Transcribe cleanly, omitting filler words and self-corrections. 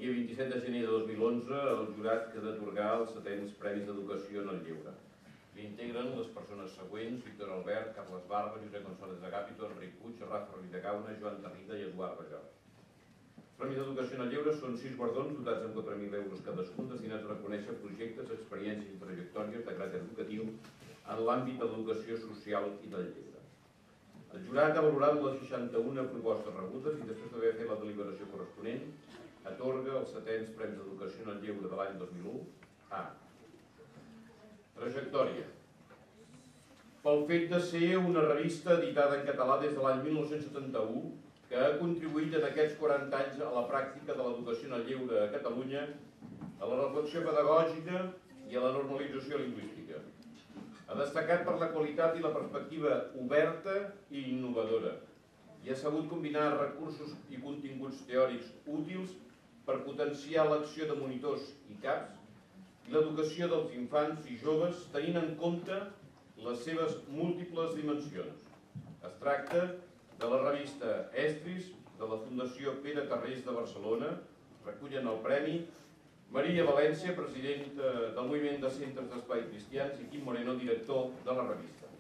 dia 27 de gener de 2011, el jurat que ha d'atorgar els 7ens Premis d'Educació en el Lleure. L'integren les persones següents: Víctor Albert, Carles Barba, Josep González Agapito, Enric Puig, Rafa Ridegauna, Joan Tarrida i Eduard Ballot. Els Premis d'Educació en el Lleure són 6 guardons dotats amb 4.000 euros cadascun, destinats a reconèixer projectes, experiències i trajectòries de caràcter educatiu en l'àmbit de l'educació social i del lleure. El jurat ha valorat les 61 propostes rebudes i, després d'haver fet la deliberació corresponent, atorga els 7ens Premis d'Educació en el Lleure de l'any 2001 a Trajectòria. Pel fet de ser una revista editada en català des de l'any 1971, que ha contribuït en aquests 40 anys a la pràctica de l'educació en el lleure a Catalunya, a la reflexió pedagògica i a la normalització lingüística. Ha destacat per la qualitat i la perspectiva oberta i innovadora i ha sabut combinar recursos i continguts teòrics útils per potenciar l'acció de monitors i CAPs i l'educació dels infants i joves tenint en compte les seves múltiples dimensions. Es tracta de la revista Estris, de la Fundació Pere Tarrés de Barcelona, recullen el premi Maria València, presidenta del Moviment de Centres d'Espai Cristians, i Quim Moreno, director de la revista.